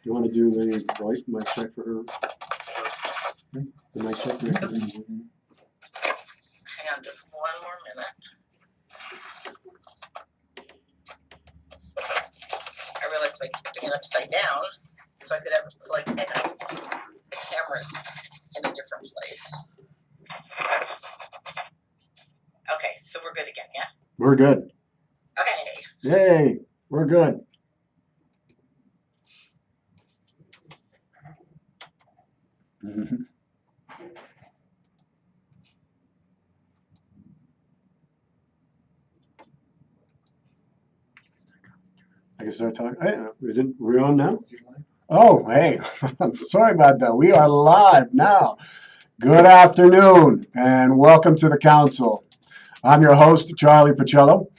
You want to do the right mic check for her? The mic check for her? Hang on just one more minute. I realized by tipping it upside down, so I could have like the cameras in a different place. Okay, so we're good again, yeah? We're good. Okay. Yay, we're good. I can start talking. Hey, is it we're on now? Oh, hey, I'm sorry about that. We are live now. Good afternoon and welcome to the council. I'm your host, Charlie Pacello,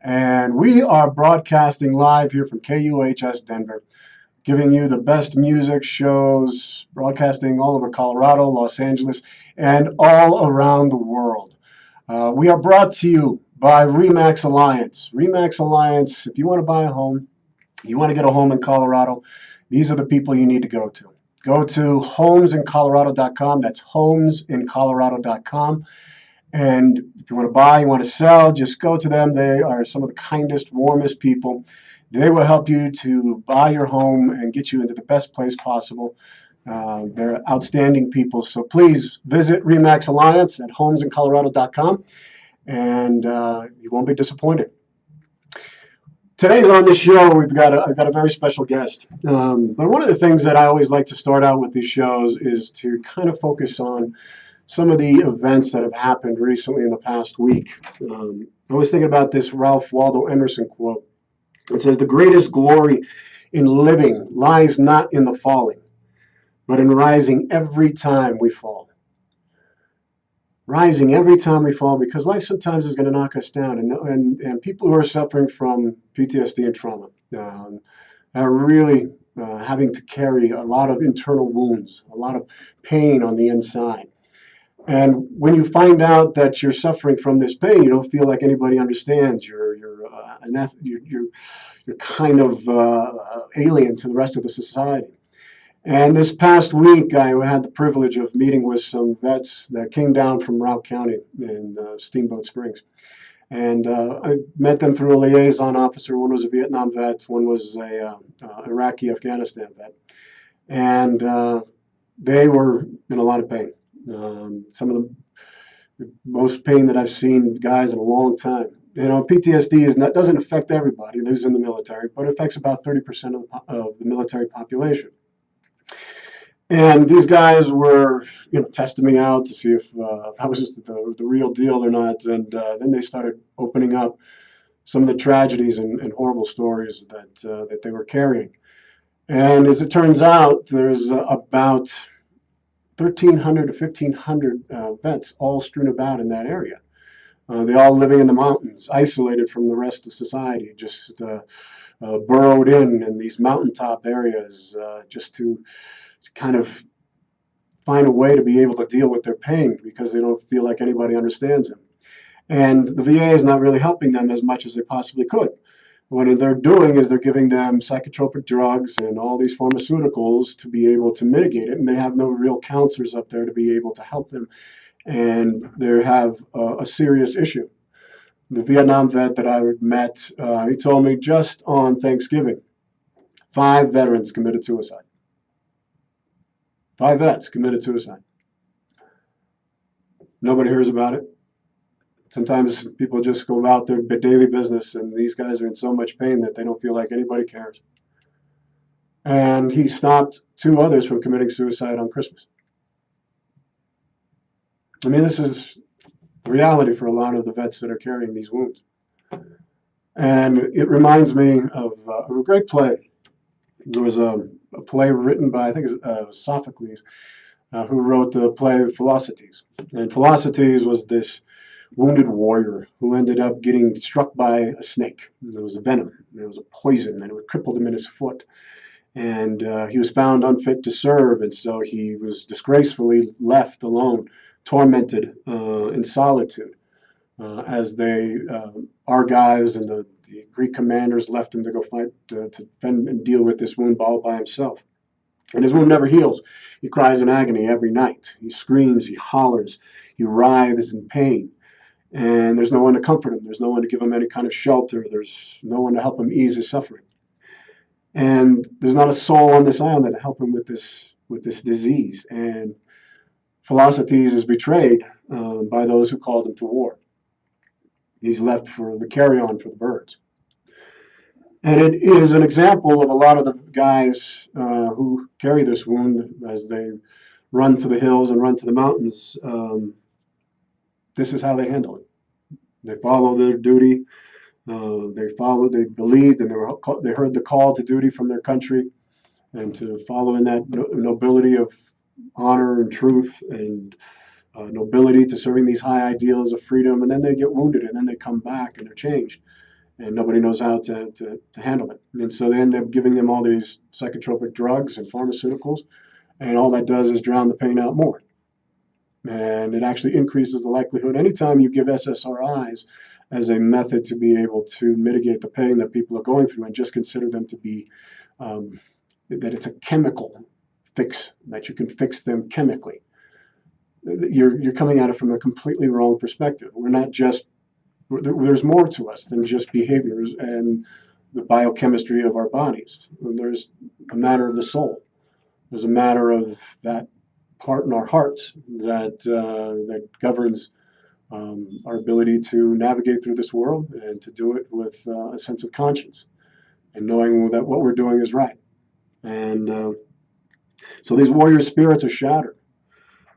and we are broadcasting live here from KUHS Denver, giving you the best music shows, broadcasting all over Colorado, Los Angeles, and all around the world. We are brought to you by RE/MAX Alliance. RE/MAX Alliance, if you want to buy a home, you want to get a home in Colorado, these are the people you need to go to. Go to homesincolorado.com. That's homesincolorado.com. And if you want to buy, you want to sell, just go to them. They are some of the kindest, warmest people. They will help you to buy your home and get you into the best place possible. They're outstanding people. So please visit RE/MAX Alliance at homesincolorado.com, and you won't be disappointed. Today's on the show, I've got a very special guest. But one of the things that I always like to start out with these shows is to kind of focus on some of the events that have happened recently in the past week. I was thinking about this Ralph Waldo Emerson quote. It says, "The greatest glory in living lies not in the falling, but in rising every time we fall." Rising every time we fall, because life sometimes is going to knock us down. And people who are suffering from PTSD and trauma are really having to carry a lot of internal wounds, a lot of pain on the inside. And when you find out that you're suffering from this pain, you don't feel like anybody understands. You're kind of alien to the rest of the society. And this past week, I had the privilege of meeting with some vets that came down from Route County in Steamboat Springs. And I met them through a liaison officer. One was a Vietnam vet, one was a Iraqi Afghanistan vet. And they were in a lot of pain. Some of the most pain that I've seen guys in a long time. You know, PTSD doesn't affect everybody who's in the military, but it affects about 30% of the military population. And these guys were, testing me out to see if I was just the real deal or not. And then they started opening up some of the tragedies and horrible stories that they were carrying. And as it turns out, there's about 1,300 to 1,500 vets all strewn about in that area. They all living in the mountains, isolated from the rest of society, just burrowed in these mountaintop areas just to kind of find a way to be able to deal with their pain because they don't feel like anybody understands them. And the VA is not really helping them as much as they possibly could. What they're doing is they're giving them psychotropic drugs and all these pharmaceuticals to be able to mitigate it, and they have no real counselors up there to be able to help them. And they have a serious issue. The Vietnam vet that I met, he told me just on Thanksgiving, 5 veterans committed suicide. 5 vets committed suicide. Nobody hears about it. Sometimes people just go about their daily business, and these guys are in so much pain that they don't feel like anybody cares. And he stopped 2 others from committing suicide on Christmas. I mean, this is reality for a lot of the vets that are carrying these wounds. And it reminds me of a great play. There was a play written by, I think it was Sophocles, who wrote the play Philoctetes. And Philoctetes was this wounded warrior who ended up getting struck by a snake. There was a venom, there was a poison, and it crippled him in his foot. And he was found unfit to serve, and so he was disgracefully left alone, tormented in solitude, as Argives and the Greek commanders left him to go fight, to defend and deal with this wound all by himself. And his wound never heals. He cries in agony every night. He screams, he hollers, he writhes in pain. And there's no one to comfort him. There's no one to give him any kind of shelter. There's no one to help him ease his suffering. And there's not a soul on this island to help him with this disease. And Philoctetes is betrayed by those who called him to war. He's left for the carry-on for the birds. And it is an example of a lot of the guys who carry this wound as they run to the hills and run to the mountains. This is how they handle it. They follow their duty. They believed, and they heard the call to duty from their country, and to follow in that nobility of honor and truth and nobility to serving these high ideals of freedom. And then they get wounded, and then they come back and they're changed. And nobody knows how to handle it. And so they end up giving them all these psychotropic drugs and pharmaceuticals, and all that does is drown the pain out more. And it actually increases the likelihood. Anytime you give SSRIs as a method to be able to mitigate the pain that people are going through, and just consider them to be, that it's a chemical fix, that you can fix them chemically, you're coming at it from a completely wrong perspective. We're not just there's more to us than just behaviors and the biochemistry of our bodies. There's a matter of the soul. There's a matter of that part in our hearts that governs our ability to navigate through this world, and to do it with a sense of conscience and knowing that what we're doing is right. And so these warrior spirits are shattered.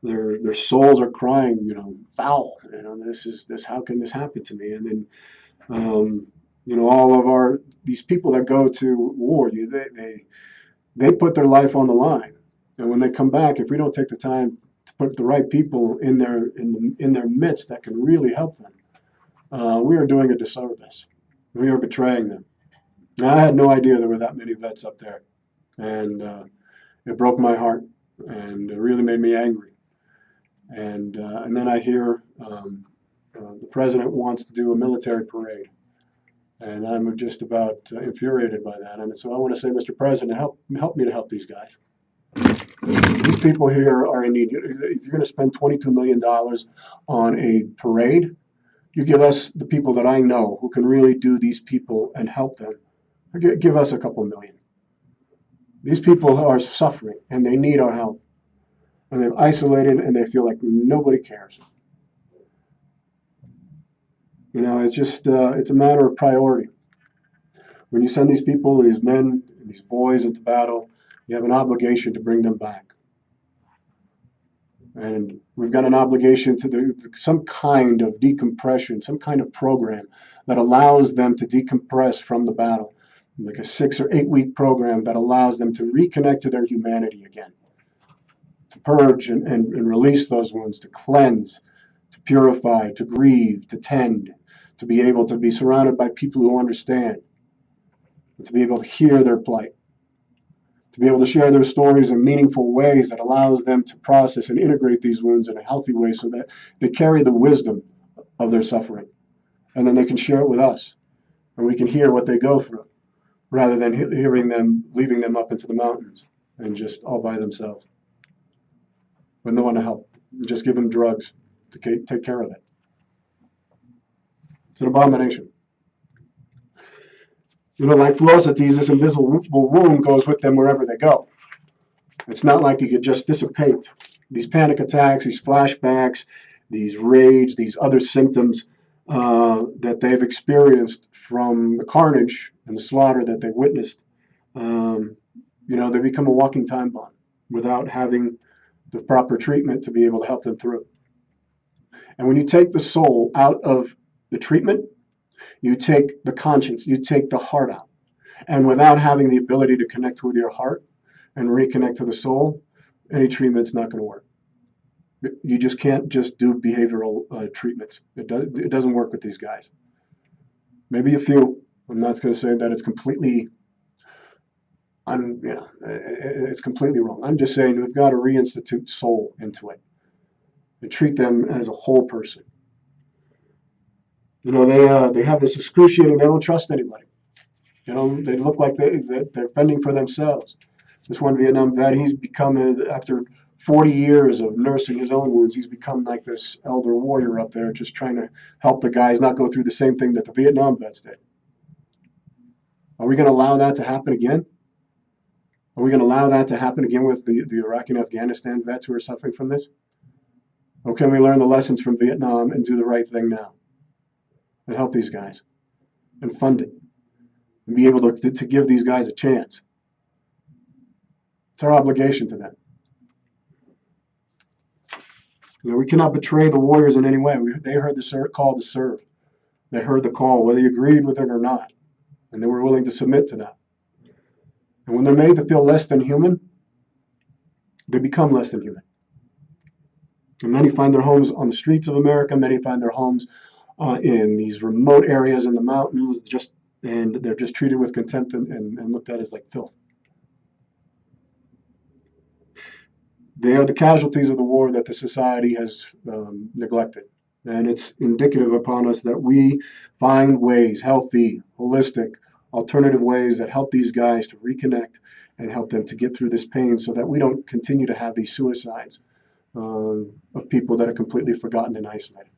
Their souls are crying, foul. How can this happen to me? And then, all of these people that go to war, they put their life on the line. And when they come back, if we don't take the time to put the right people in their midst that can really help them, we are doing a disservice. We are betraying them. Now, I had no idea there were that many vets up there, and it broke my heart, and it really made me angry. And then I hear the president wants to do a military parade, and I'm just about infuriated by that. And so I want to say, Mr. President, help me to help these guys. These people here are in need. If you're going to spend $22 million on a parade, you give us the people that I know who can really do these people and help them. Give us a couple million. These people are suffering, and they need our help. And they're isolated, and they feel like nobody cares. It's just, it's a matter of priority. When you send these people, these men, these boys into battle, you have an obligation to bring them back. And we've got an obligation to do some kind of decompression, some kind of program that allows them to decompress from the battle, like a 6 or 8 week program that allows them to reconnect to their humanity again. To purge and release those wounds, to cleanse, to purify, to grieve, to tend, to be able to be surrounded by people who understand, to be able to hear their plight, to be able to share their stories in meaningful ways that allows them to process and integrate these wounds in a healthy way, so that they carry the wisdom of their suffering, and then they can share it with us, and we can hear what they go through, rather than leaving them up into the mountains and just all by themselves with no one to help. Just give them drugs to take care of it. It's an abomination. Like Philoctetes, this invisible wound goes with them wherever they go. It's not like you could just dissipate. These panic attacks, these flashbacks, these rage, these other symptoms that they've experienced from the carnage and the slaughter that they witnessed, they become a walking time bomb without having the proper treatment to be able to help them through. And when you take the soul out of the treatment, you take the conscience, you take the heart out. And without having the ability to connect with your heart and reconnect to the soul, any treatment's not going to work. You just can't just do behavioral treatments. It doesn't work with these guys. Maybe a few. I'm not going to say that it's completely it's completely wrong. I'm just saying we've got to reinstitute soul into it and treat them as a whole person. They have this excruciating, they don't trust anybody. They look like they're fending for themselves. This one Vietnam vet, he's become, after 40 years of nursing his own wounds, he's become like this elder warrior up there, just trying to help the guys not go through the same thing that the Vietnam vets did. Are we going to allow that to happen again? Are we going to allow that to happen again with the Iraq and Afghanistan vets who are suffering from this? Or can we learn the lessons from Vietnam and do the right thing now and help these guys and fund it and be able to give these guys a chance? It's our obligation to them. You know, we cannot betray the warriors in any way. They heard the call to serve. They heard the call, whether you agreed with it or not, and they were willing to submit to that. And when they're made to feel less than human, they become less than human. And many find their homes on the streets of America. Many find their homes in these remote areas in the mountains, and they're just treated with contempt and looked at as like filth. They are the casualties of the war that the society has neglected. And it's indicative upon us that we find ways, healthy, holistic, alternative ways that help these guys to reconnect and help them to get through this pain so that we don't continue to have these suicides of people that are completely forgotten and isolated.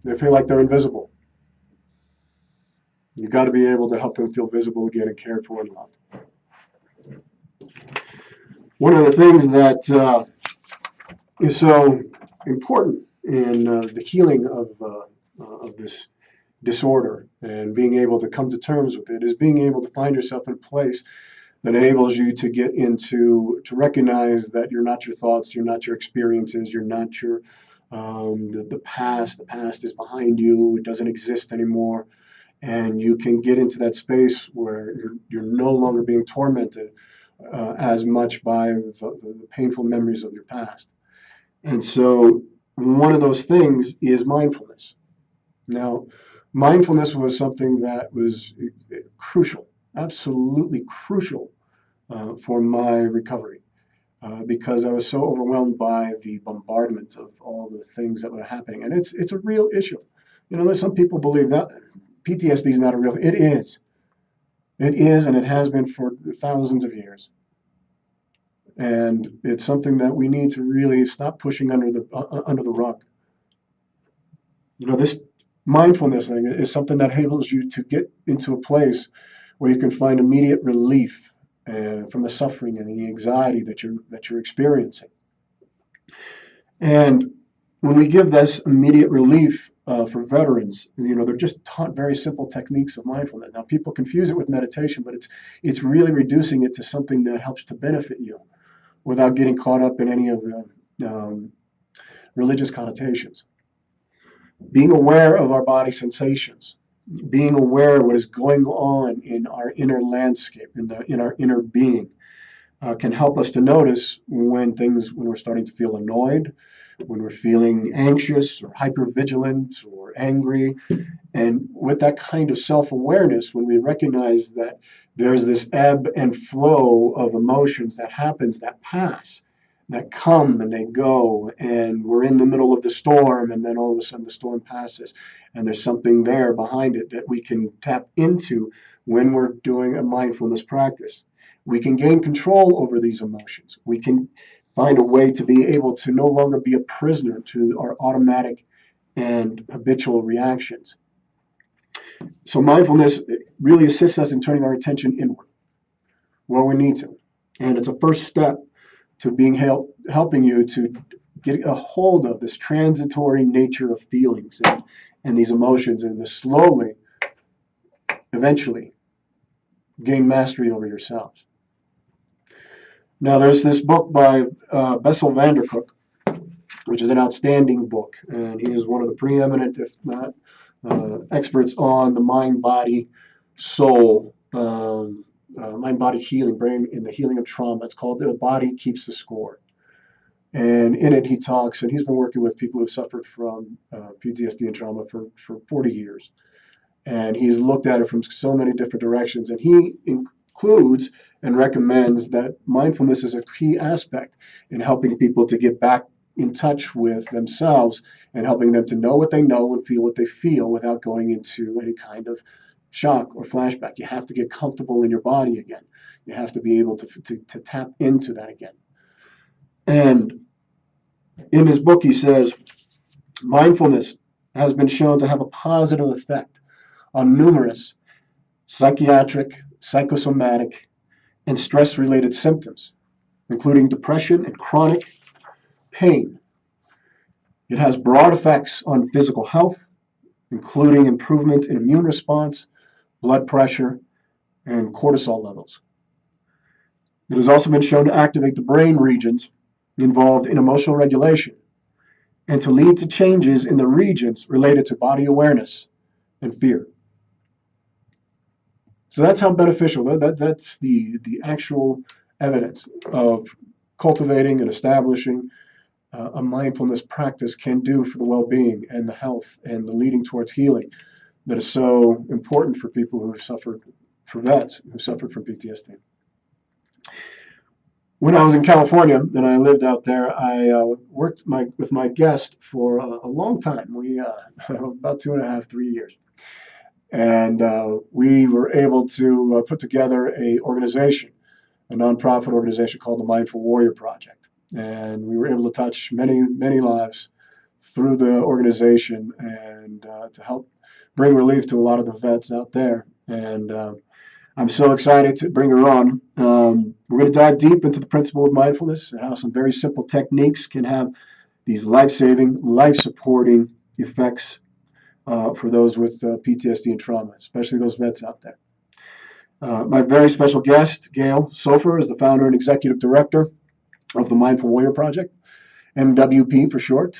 They feel like they're invisible. You've got to be able to help them feel visible again and cared for and loved. One of the things that is so important in the healing of this disorder and being able to come to terms with it is being able to find yourself in a place that enables you to get into, to recognize that you're not your thoughts, you're not your experiences, you're not your, the past. The past is behind you, it doesn't exist anymore. And you can get into that space where you're no longer being tormented as much by the painful memories of your past. And so one of those things is mindfulness. Now, mindfulness was something that was crucial, absolutely crucial for my recovery because I was so overwhelmed by the bombardment of all the things that were happening. And it's a real issue. You know, there's some people believe that PTSD is not a real thing. It is. It is, and it has been for thousands of years. And it's something that we need to really stop pushing under the rug. You know, this mindfulness thing is something that enables you to get into a place where you can find immediate relief from the suffering and the anxiety that you're experiencing. And when we give this immediate relief for veterans, you know, they're just taught very simple techniques of mindfulness. Now, people confuse it with meditation, but it's really reducing it to something that helps to benefit you without getting caught up in any of the religious connotations. Being aware of our body sensations, being aware of what is going on in our inner landscape, in our inner being, can help us to notice when we're starting to feel annoyed, when we're feeling anxious or hypervigilant or angry. And with that kind of self-awareness, when we recognize that there's this ebb and flow of emotions that happens, that pass, that come and they go, and we're in the middle of the storm, and then all of a sudden the storm passes, and there's something there behind it that we can tap into when we're doing a mindfulness practice. We can gain control over these emotions. We can find a way to be able to no longer be a prisoner to our automatic and habitual reactions. So mindfulness really assists us in turning our attention inward, where we need to. And it's a first step to helping you to get a hold of this transitory nature of feelings and these emotions, and to slowly, eventually, gain mastery over yourselves. Now, there's this book by Bessel van der Kolk, which is an outstanding book, and he is one of the preeminent, if not experts on the mind, body, soul, mind, body healing, brain in the healing of trauma. It's called The Body Keeps the Score. And in it, he talks, and he's been working with people who've suffered from PTSD and trauma for 40 years. And he's looked at it from so many different directions, and he includes and recommends that mindfulness is a key aspect in helping people to get back in touch with themselves and helping them to know what they know and feel what they feel without going into any kind of shock or flashback. You have to get comfortable in your body again. You have to be able to tap into that again. And in his book, he says, mindfulness has been shown to have a positive effect on numerous psychiatric, psychosomatic, and stress-related symptoms, including depression and chronic pain. It has broad effects on physical health, including improvement in immune response, blood pressure, and cortisol levels. It has also been shown to activate the brain regions involved in emotional regulation and to lead to changes in the regions related to body awareness and fear. So that's how beneficial, that's the actual evidence of cultivating and establishing a mindfulness practice can do for the well-being and the health and the leading towards healing that is so important for people who have suffered, for vets who suffered from PTSD. When I was in California and I lived out there, I worked with my guest for a long time. We about 2.5, 3 years. And we were able to put together a nonprofit organization called the Mindful Warrior Project. And we were able to touch many, many lives through the organization and to help bring relief to a lot of the vets out there. And I'm so excited to bring her on. We're going to dive deep into the principle of mindfulness and how some very simple techniques can have these life-saving, life-supporting effects for those with PTSD and trauma, especially those vets out there. My very special guest, Gail Sofer, is the founder and executive director of the Mindful Warrior Project, MWP for short,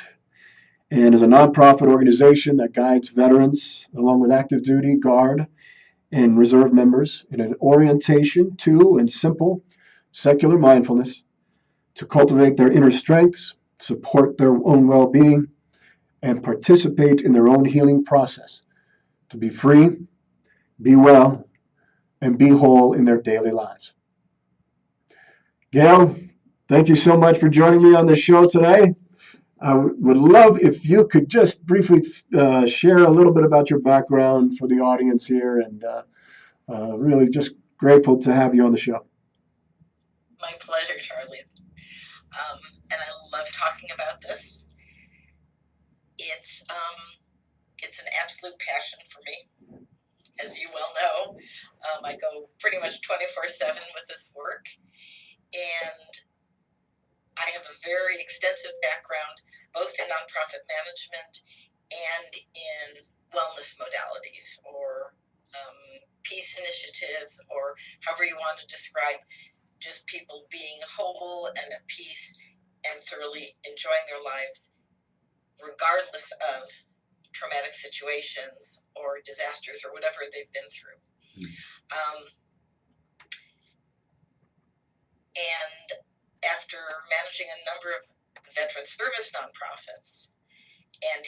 and is a nonprofit organization that guides veterans along with active duty, Guard, and reserve members in an orientation to and simple secular mindfulness to cultivate their inner strengths, support their own well-being, and participate in their own healing process to be free, be well, and be whole in their daily lives. Gail, thank you so much for joining me on the show today. I would love if you could just briefly share a little bit about your background for the audience here, and really just grateful to have you on the show. My pleasure, Charlie. And I love talking about this. It's an absolute passion for me, as you well know. I go pretty much 24/7 with this work, and I have a very extensive background both in nonprofit management and in wellness modalities or peace initiatives, or however you want to describe just people being whole and at peace and thoroughly enjoying their lives regardless of traumatic situations or disasters or whatever they've been through. And after managing a number of veteran service nonprofits and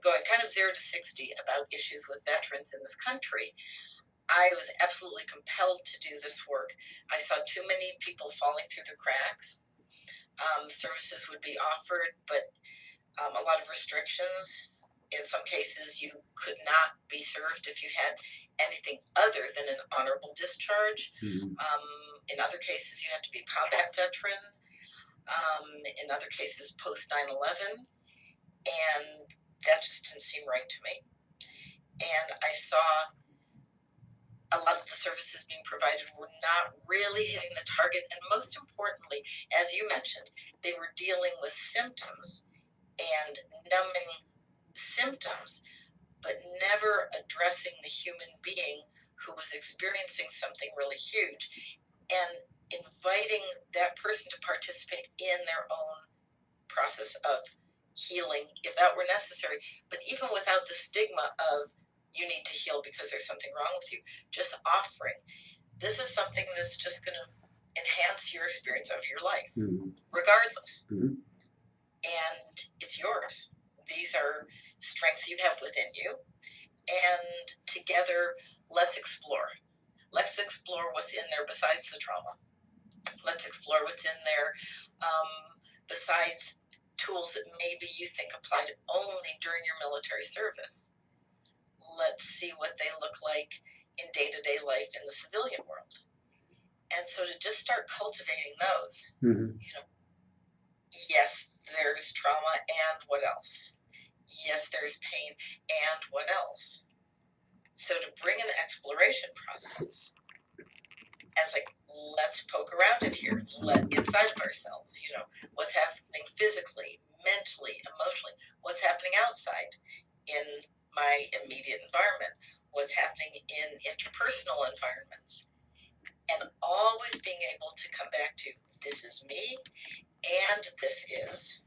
going kind of 0 to 60 about issues with veterans in this country, I was absolutely compelled to do this work. I saw too many people falling through the cracks. Services would be offered, but a lot of restrictions. In some cases, you could not be served if you had anything other than an honorable discharge. In other cases, you had to be a combat veteran. In other cases, post 9/11. And that just didn't seem right to me. And I saw a lot of the services being provided were not really hitting the target. And most importantly, as you mentioned, they were dealing with symptoms and numbing symptoms, but never addressing the human being who was experiencing something really huge and inviting that person to participate in their own process of healing if that were necessary, but even without the stigma of you need to heal because there's something wrong with you, just offering. This is something that's just going to enhance your experience of your life, regardless. And it's yours. These are strengths you have within you. And together, let's explore. Let's explore what's in there besides the trauma. Let's explore what's in there besides tools that maybe you think applied only during your military service. Let's see what they look like in day-to-day life in the civilian world. And so to just start cultivating those, Mm-hmm. you know, yes, there's trauma, and what else? Yes, there's pain, and what else? So to bring an exploration process as like, let's poke around in here, inside of ourselves, you know, what's happening physically, mentally, emotionally, what's happening outside in my immediate environment, what's happening in interpersonal environments, and always being able to come back to, this is me, and this is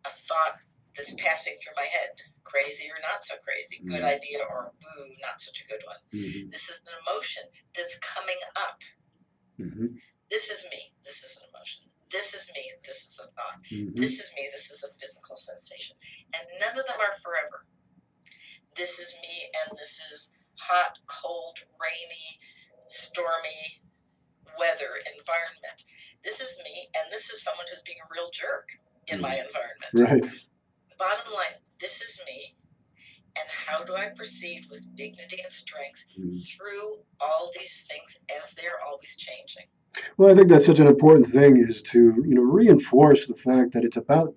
a thought that's passing through my head, crazy or not so crazy, good idea or ooh, not such a good one. Mm-hmm. This is an emotion that's coming up. Mm-hmm. This is me, this is an emotion. This is me, this is a thought. Mm-hmm. This is me, this is a physical sensation. And none of them are forever. This is me, and this is hot, cold, rainy, stormy weather environment. This is me, and this is someone who's being a real jerk in my environment. Right. Bottom line, this is me, and how do I proceed with dignity and strength through all these things as they're always changing? Well, I think that's such an important thing, is to, reinforce the fact that it's about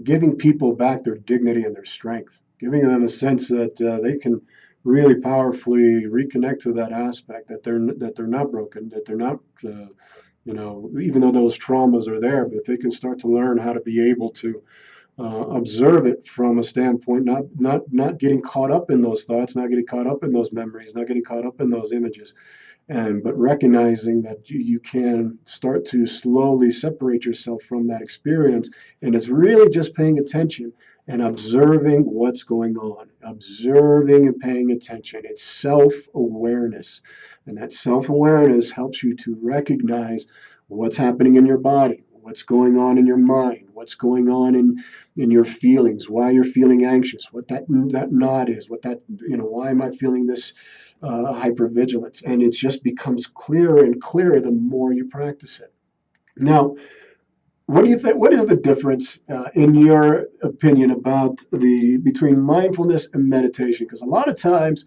giving people back their dignity and their strength, giving them a sense that they can really powerfully reconnect to that aspect, that they're not broken, that they're not, even though those traumas are there, but they can start to learn how to be able to observe it from a standpoint, not getting caught up in those thoughts, not getting caught up in those memories, not getting caught up in those images, but recognizing that you can start to slowly separate yourself from that experience, and it's really just paying attention and observing what's going on, observing and paying attention. It's self-awareness, and that self-awareness helps you to recognize what's happening in your body, what's going on in your mind, what's going on in your feelings, why you're feeling anxious, what that knot is, why am I feeling this hypervigilance. And it just becomes clearer and clearer the more you practice it. Now, what do you think? What is the difference, in your opinion, between mindfulness and meditation? Because a lot of times,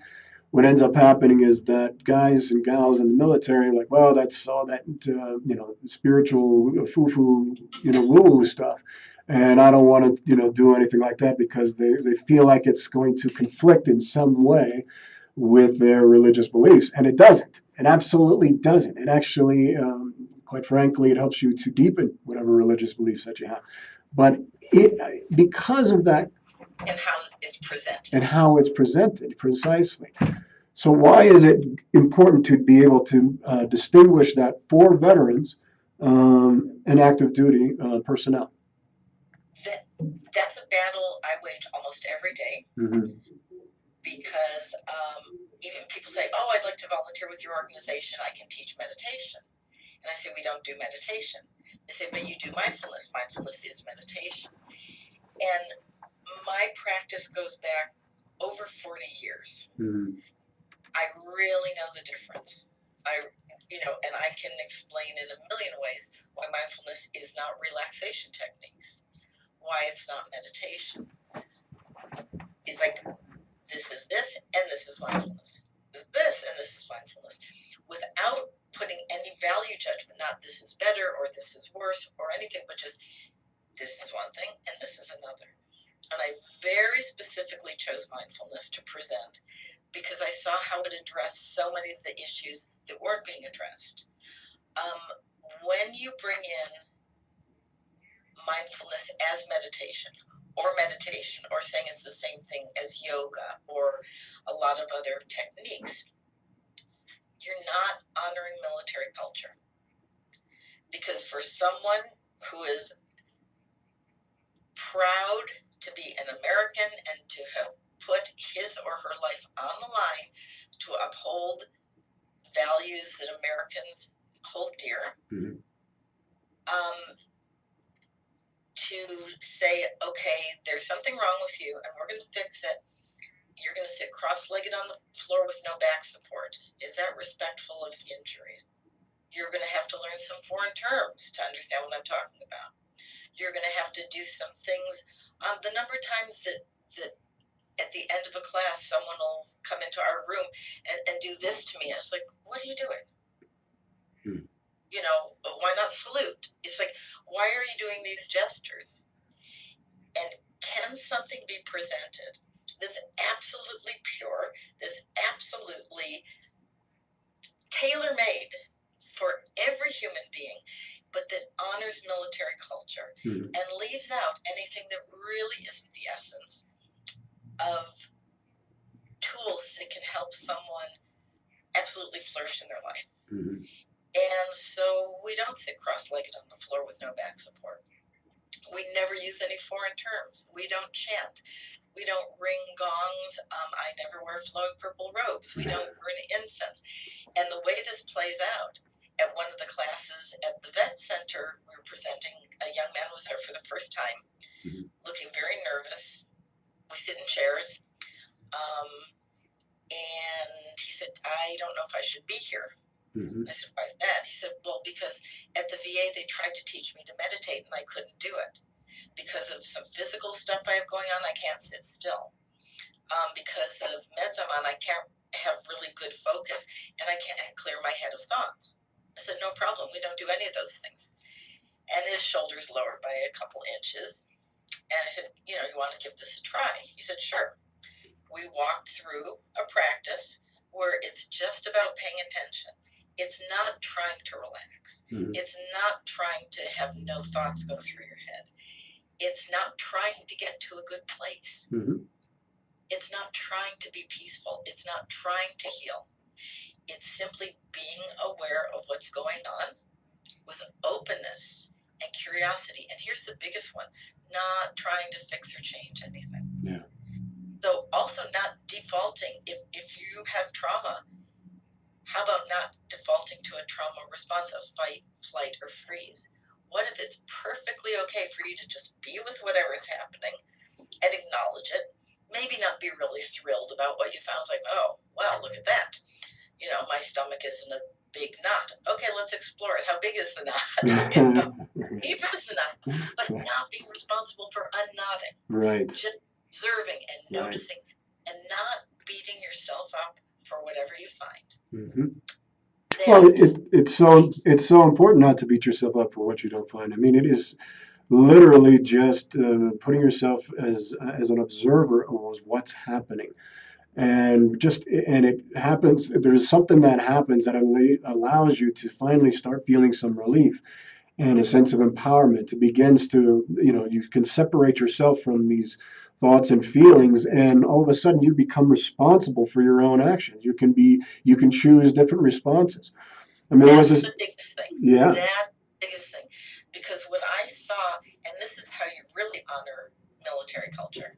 what ends up happening is that guys and gals in the military are like, well, that's all that spiritual foo-foo, woo-woo stuff, and I don't want to do anything like that, because they feel like it's going to conflict in some way with their religious beliefs, and it doesn't. It absolutely doesn't. It actually, quite frankly, it helps you to deepen whatever religious beliefs that you have. But because of that, and how it's presented, precisely. So why is it important to be able to distinguish that for veterans and active duty personnel? That's a battle I wage almost every day. Mm-hmm. Because even people say, oh, I'd like to volunteer with your organization, I can teach meditation. And I say, we don't do meditation. They say, but you do mindfulness. Mindfulness is meditation. And my practice goes back over 40 years. Mm-hmm. I really know the difference. And I can explain in a million ways why mindfulness is not relaxation techniques, why it's not meditation. It's like, this is this, and this is mindfulness. This is this, and this is mindfulness. Without putting any value judgment, not this is better or this is worse or anything, but just this is one thing and this is another. And I very specifically chose mindfulness to present because I saw how it addressed so many of the issues that weren't being addressed. When you bring in mindfulness as meditation or saying it's the same thing as yoga or a lot of other techniques, you're not honoring military culture. Because for someone who is proud to be an American and to have put his or her life on the line to uphold values that Americans hold dear, mm-hmm. To say, okay, there's something wrong with you and we're going to fix it. You're going to sit cross-legged on the floor with no back support. Is that respectful of injuries? You're going to have to learn some foreign terms to understand what I'm talking about. You're going to have to do some things. The number of times that at the end of a class, someone will come into our room and do this to me. And it's like, what are you doing? You know, why not salute? It's like, why are you doing these gestures? And can something be presented that's absolutely pure, that's absolutely tailor-made for every human being, but that honors military culture and leaves out anything that really isn't the essence of tools that can help someone absolutely flourish in their life? And so we don't sit cross-legged on the floor with no back support. We never use any foreign terms. We don't chant. We don't ring gongs. I never wear flowing purple robes. We don't burn incense. And the way this plays out, at one of the classes at the vet center, we were presenting, a young man was there for the first time, looking very nervous. We sit in chairs. And he said, I don't know if I should be here. I said, why is that? He said, well, because at the VA, they tried to teach me to meditate, and I couldn't do it. Because of some physical stuff I have going on, I can't sit still. Because of meds I'm on, I can't have really good focus, and I can't clear my head of thoughts. I said, no problem. We don't do any of those things. And his shoulders lowered by a couple inches. And I said, you know, you want to give this a try? He said, sure. We walked through a practice where it's just about paying attention. It's not trying to relax. It's not trying to have no thoughts go through your head. It's not trying to get to a good place. It's not trying to be peaceful. It's not trying to heal. It's simply being aware of what's going on with openness and curiosity. And here's the biggest one, not trying to fix or change anything. So also not defaulting. If you have trauma, how about not defaulting to a trauma response of fight, flight, or freeze? What if it's perfectly okay for you to just be with whatever is happening and acknowledge it? Maybe not be really thrilled about what you found. It's like, oh, wow, look at that. You know, my stomach is in a big knot. Okay, let's explore it. How big is the knot? You know, deep is the knot. But not being responsible for unknotting. Right. Just observing and noticing and not beating yourself up for whatever you find. Well, it's so important not to beat yourself up for what you don't find. I mean, it is literally just putting yourself as an observer of what's happening, and it happens. There's something that happens that allows you to finally start feeling some relief and a sense of empowerment. It begins to, you know, you can separate yourself from these thoughts and feelings, and all of a sudden you become responsible for your own actions. You can choose different responses. I mean, that's the biggest thing. Yeah. That's the biggest thing. Because what I saw, and this is how you really honor military culture,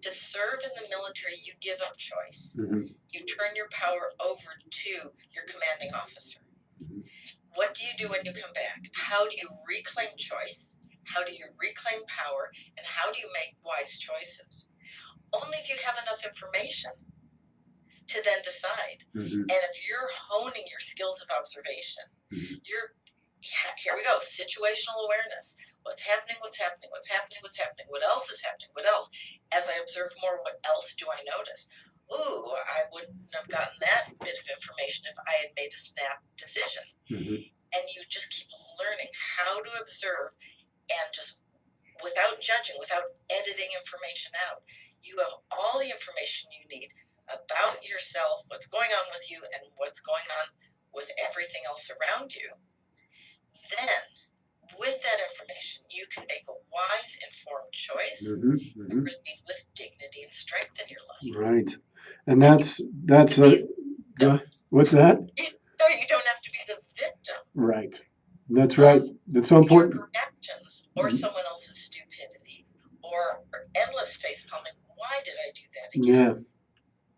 to serve in the military, you give up choice. You turn your power over to your commanding officer. What do you do when you come back? How do you reclaim choice? How do you reclaim power? And how do you make wise choices? Only if you have enough information to then decide. And if you're honing your skills of observation, here we go, situational awareness. What's happening, what's happening, what's happening, what's happening, what else is happening, what else? As I observe more, what else do I notice? Ooh, I wouldn't have gotten that bit of information if I had made a snap decision. And you just keep learning how to observe, and just without judging, without editing information out, you have all the information you need about yourself, what's going on with you, and what's going on with everything else around you. Then, with that information, you can make a wise, informed choice and proceed with dignity and strength in your life. Right. And that's what's that? So you don't have to be the victim. Right. That's right. That's so important. Your reactions or someone else's stupidity or endless face palming. Why did I do that again? Yeah.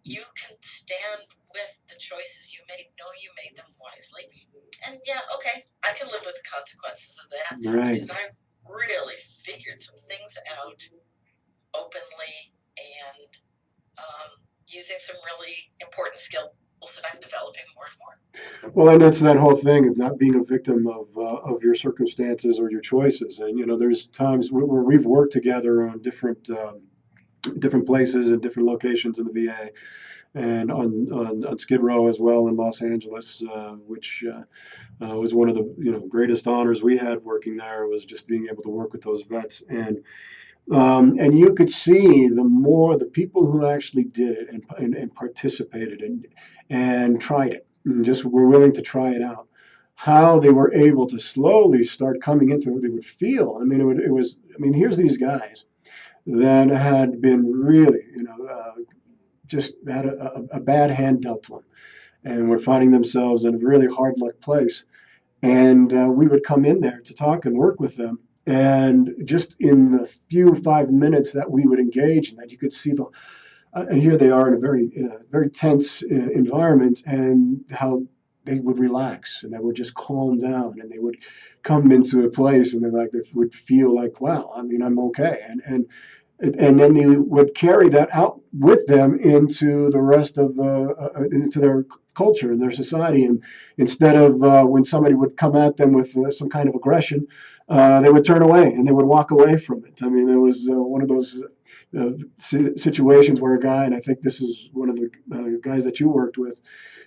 You can stand with the choices you made, know you made them wisely, and yeah, okay, I can live with the consequences of that. Right. Because I really figured some things out openly and using some really important skills that I'm developing more and more. Well, and it's that whole thing of not being a victim of your circumstances or your choices. And, you know, there's times where we've worked together on different different places and different locations in the VA, and on Skid Row as well in Los Angeles, which was one of the greatest honors we had working there, was just being able to work with those vets. And you could see the people who actually did it and participated and tried it and just were willing to try it out, how they were able to slowly start coming into what they would feel. I mean, it was, I mean, here's these guys that had been really, just had a bad hand dealt to them and were finding themselves in a really hard luck place. And we would come in there to talk and work with them. And just in the few 5 minutes that we would engage in that, you could see and here they are in a very tense environment, and how they would relax and they would just calm down and they would come into a place and they would feel like, wow, I mean, I'm okay. And then they would carry that out with them into the rest of into their culture and their society. And instead of when somebody would come at them with some kind of aggression, they would turn away and they would walk away from it. I mean, there was one of those situations where a guy, and I think this is one of the guys that you worked with,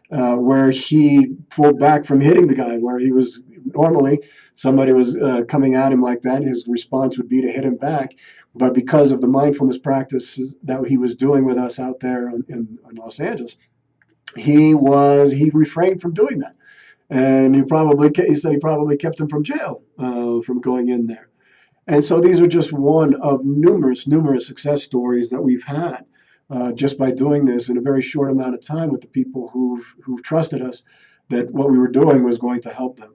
where he pulled back from hitting the guy, where he was normally somebody was coming at him like that, his response would be to hit him back. But because of the mindfulness practices that he was doing with us out there in Los Angeles, he refrained from doing that. And he said he probably kept him from jail, from going in there. And so these are just one of numerous success stories that we've had, just by doing this in a very short amount of time with the people who've trusted us that what we were doing was going to help them.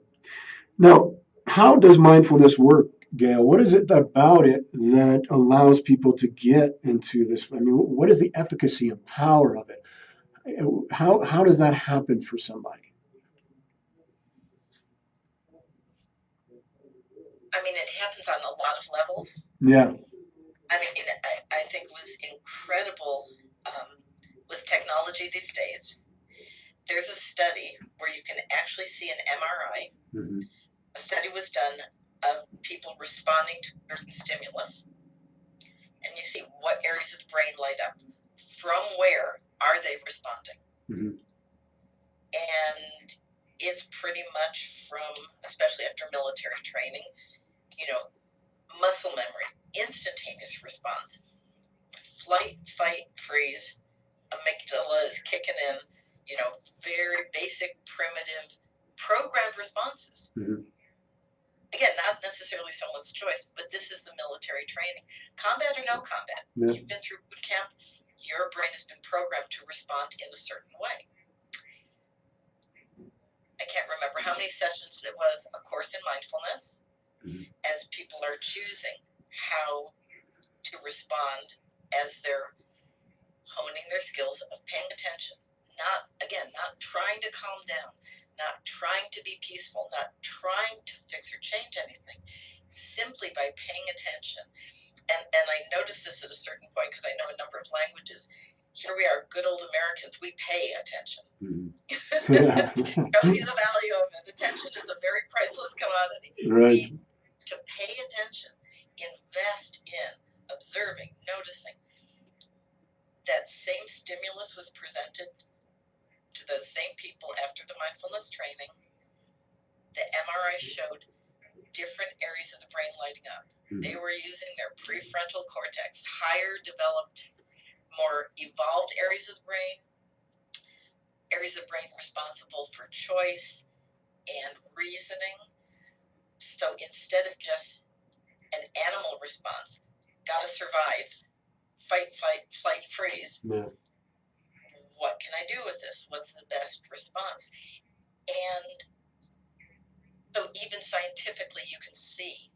Now, how does mindfulness work, Gail? What is it about it that allows people to get into this? I mean, what is the efficacy and power of it? How does that happen for somebody? I mean, it happens on a lot of levels. Yeah. I mean, I think it was incredible with technology these days. There's a study where you can actually see an MRI. Mm-hmm. A study was done of people responding to certain stimulus, and you see what areas of the brain light up. From where are they responding? Mm-hmm. And it's pretty much from, especially after military training, muscle memory, instantaneous response, flight, fight, freeze, amygdala is kicking in, very basic, primitive, programmed responses. Mm-hmm. Again, not necessarily someone's choice, but this is the military training. Combat or no combat, yeah. You've been through boot camp, your brain has been programmed to respond in a certain way. I can't remember how many sessions it was, A Course in Mindfulness, mm-hmm. as people are choosing how to respond as they're honing their skills of paying attention. Not trying to calm down, not trying to be peaceful, not trying to fix or change anything, simply by paying attention. And I noticed this at a certain point because I know a number of languages. Here we are, good old Americans, we pay attention. Mm-hmm. See the value of it. Attention is a very priceless commodity. Right. To pay attention, invest in observing, noticing. That same stimulus was presented to those same people after the mindfulness training. The MRI showed different areas of the brain lighting up. Mm-hmm. They were using their prefrontal cortex, higher developed, more evolved areas of the brain responsible for choice and reasoning. So instead of just an animal response, gotta survive, fight, flight, freeze. Yeah. What can I do with this? What's the best response? And so even scientifically, you can see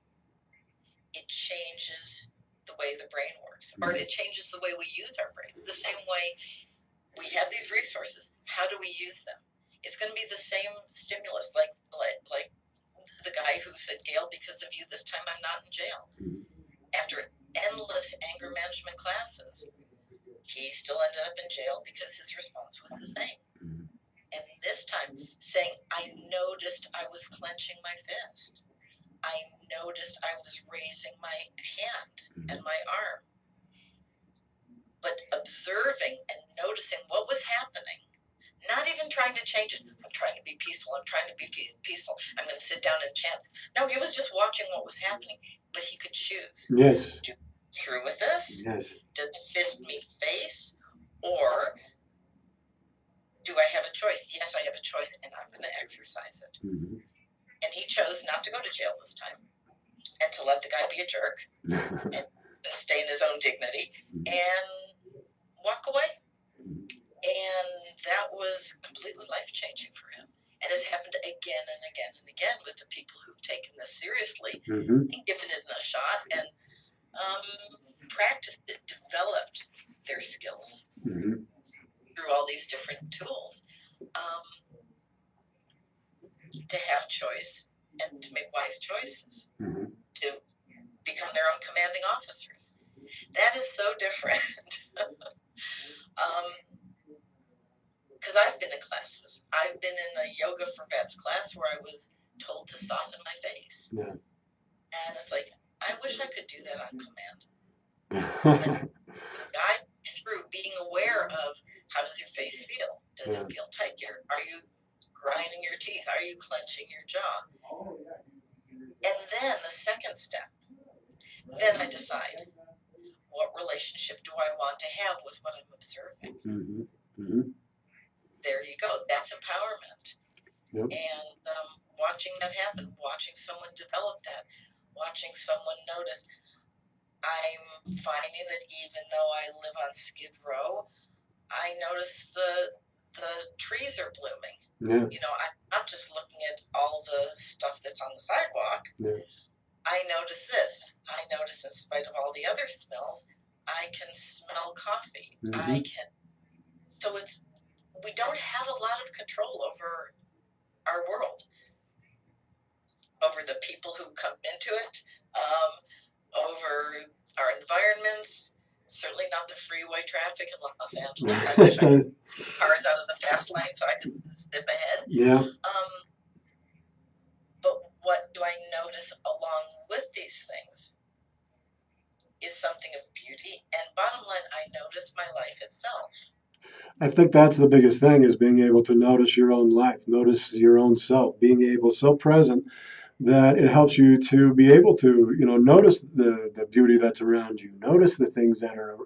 it changes the way the brain works, or it changes the way we use our brain. The same way we have these resources. How do we use them? It's going to be the same stimulus, like the guy who said, Gail, because of you, this time I'm not in jail. After endless anger management classes, he still ended up in jail because his response was the same. And this time, saying, I noticed I was clenching my fist. I noticed I was raising my hand and my arm. but observing and noticing what was happening, not even trying to change it. I'm trying to be peaceful. I'm trying to be peaceful. I'm going to sit down and chant. No, he was just watching what was happening, but he could choose. Yes. Do through with this? Yes. Does fist meet face? Or do I have a choice? Yes, I have a choice, and I'm going to exercise it. Mm-hmm. And he chose not to go to jail this time and to let the guy be a jerk and stay in his own dignity and walk away. And that was completely life-changing for him. And it's happened again and again and again with the people who've taken this seriously Mm-hmm. and given it a shot and practiced it, developed their skills Mm-hmm. through all these different tools to have choice and to make wise choices, Mm-hmm. to become their own commanding officers. That is so different. Because I've been in classes. I've been in the Yoga for Vets class where I was told to soften my face. Yeah. And it's like, I wish I could do that on command. And guide through being aware of, how does your face feel? Does it feel tight here? Are you grinding your teeth? Are you clenching your jaw? And then the second step, then I decide, what relationship do I want to have with what I'm observing? Mm-hmm. Mm-hmm. There you go. That's empowerment. Yep. And watching that happen, watching someone develop that, watching someone notice. I'm finding that even though I live on Skid Row, I notice the trees are blooming. Yeah. You know, I'm not just looking at all the stuff that's on the sidewalk. Yeah. I notice this. I notice, in spite of all the other smells, I can smell coffee. Mm-hmm. I can. So we don't have a lot of control over our world, over the people who come into it, over our environments. Certainly not the freeway traffic in Los Angeles. I wish I could cars out of the fast lane so I could zip ahead. Yeah. But what do I notice along with these things is something of beauty. And bottom line, I notice my life itself. I think that's the biggest thing, is being able to notice your own life, notice your own self, being able so present that it helps you to be able to, notice the beauty that's around you, notice the things that are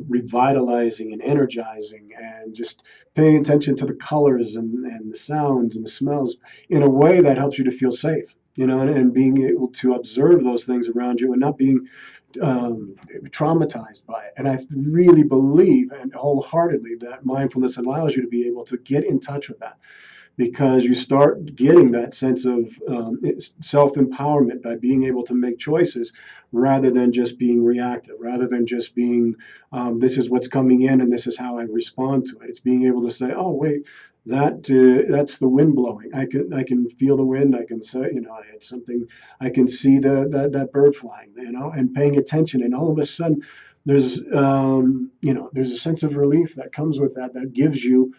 revitalizing and energizing, and just paying attention to the colors and the sounds and the smells in a way that helps you to feel safe, and being able to observe those things around you and not being traumatized by it. And I really believe and wholeheartedly that mindfulness allows you to be able to get in touch with that, because you start getting that sense of self-empowerment by being able to make choices rather than just being reactive, rather than just being, this is what's coming in and this is how I respond to it. It's being able to say, oh, wait, that's the wind blowing. I can feel the wind. I can say, it's something. I can see that bird flying, and paying attention. And all of a sudden, there's there's a sense of relief that comes with that gives you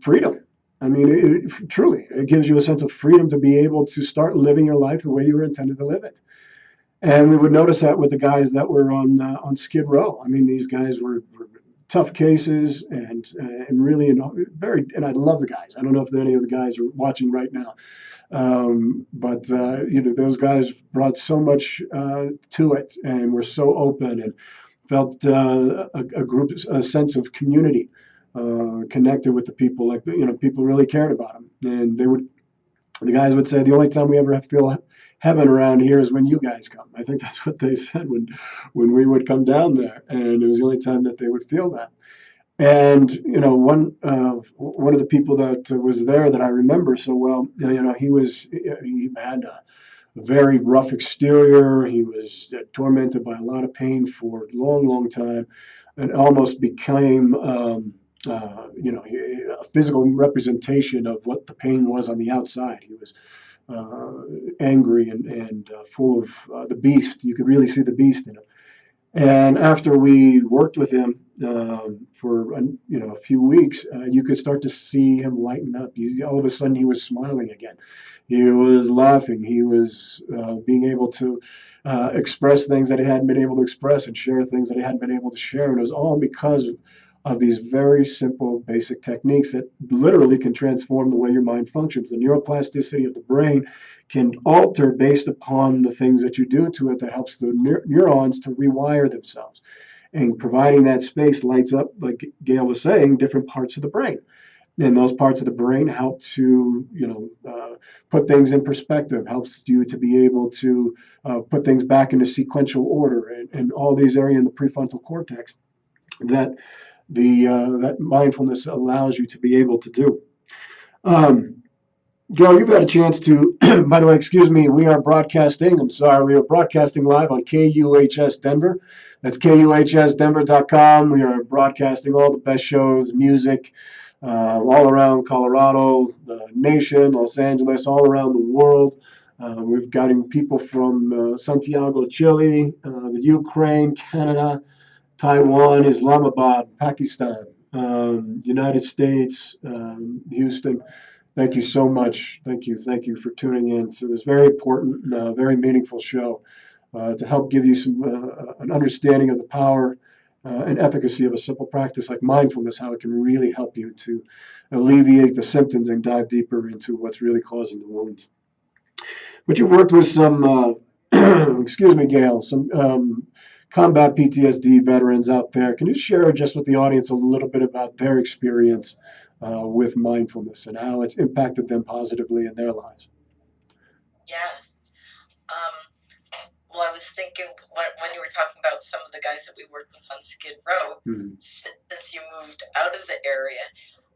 freedom. I mean, truly, it gives you a sense of freedom to be able to start living your life the way you were intended to live it. And we would notice that with the guys that were on Skid Row. I mean, these guys were tough cases and really and I love the guys. I don't know if any of the guys are watching right now, but those guys brought so much to it and were so open and felt a sense of community, connected with the people. Like people really cared about them, and the guys would say the only time we ever feel heaven around here is when you guys come. I think that's what they said when we would come down there, and it was the only time that they would feel that. And one of the people that was there that I remember so well, he had a very rough exterior. He was tormented by a lot of pain for a long, long time, and almost became a physical representation of what the pain was on the outside. He was angry and full of the beast. You could really see the beast in him. And after we worked with him for a few weeks, you could start to see him lighten up. All of a sudden, he was smiling again. He was laughing. He was being able to express things that he hadn't been able to express and share things that he hadn't been able to share. And it was all because of these very simple, basic techniques that literally can transform the way your mind functions. The neuroplasticity of the brain can alter based upon the things that you do to it that helps the neurons to rewire themselves. And providing that space lights up, like Gail was saying, different parts of the brain. And those parts of the brain help to, put things in perspective, helps you to be able to put things back into sequential order, and all these areas in the prefrontal cortex that that mindfulness allows you to be able to do. Um, Gail, you've had a chance to, by the way, excuse me, we are broadcasting, I'm sorry, we are broadcasting live on KUHS Denver. That's KUHSdenver.com. We are broadcasting all the best shows, music, all around Colorado, the nation, Los Angeles, all around the world. We've gotten people from Santiago, Chile, the Ukraine, Canada, Taiwan, Islamabad, Pakistan, United States, Houston. Thank you so much. Thank you. Thank you for tuning in to this very important, very meaningful show to help give you an understanding of the power and efficacy of a simple practice like mindfulness, how it can really help you to alleviate the symptoms and dive deeper into what's really causing the wounds. But you've worked with some, excuse me, Gail, some combat PTSD veterans out there. Can you share just with the audience a little bit about their experience with mindfulness and how it's impacted them positively in their lives? Yeah. Well, I was thinking when you were talking about some of the guys that we worked with on Skid Row, since you moved out of the area,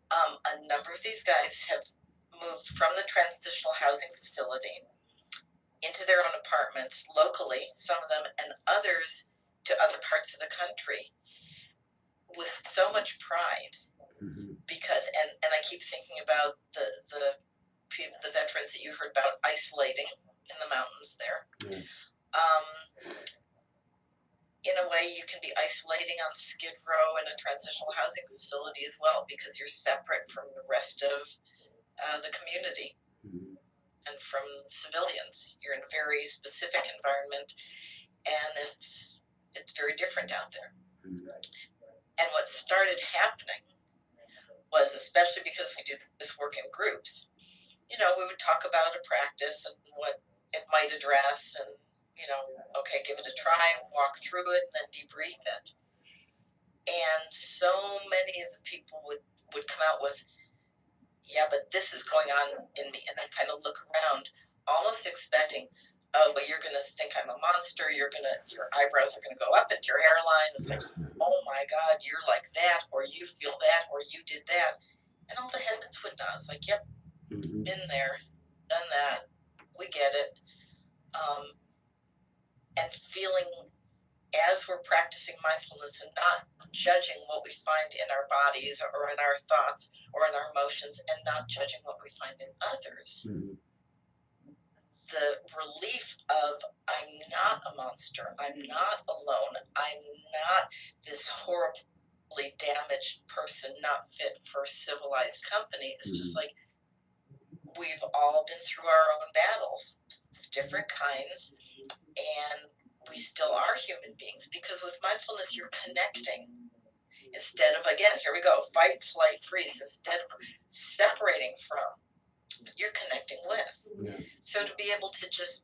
a number of these guys have moved from the transitional housing facility into their own apartments locally, some of them, and others to other parts of the country with so much pride. Because, and I keep thinking about the veterans that you heard about isolating in the mountains there. In a way, you can be isolating on Skid Row in a transitional housing facility as well, because you're separate from the rest of the community and from civilians. You're in a very specific environment, and it's very different out there. And what started happening was, especially because we do this work in groups, we would talk about a practice and what it might address, and okay, give it a try, walk through it, and then debrief it. And so many of the people would come out with, yeah, but this is going on in me, and then kind of look around, almost expecting, oh, but you're going to think I'm a monster, your eyebrows are going to go up into your hairline. It's like, oh my God, you're like that, or you feel that, or you did that. And all the heads would nod. It's like, yep, been there, done that, we get it. And feeling, as we're practicing mindfulness and not judging what we find in our bodies or in our thoughts or in our emotions, and not judging what we find in others, the relief of, I'm not a monster, I'm not alone, I'm not this horribly damaged person not fit for civilized company. It's just like, we've all been through our own battles of different kinds, and we still are human beings, because with mindfulness you're connecting instead of, again, here we go, fight, flight, freeze. Instead of separating from, you're connecting with. So to be able to just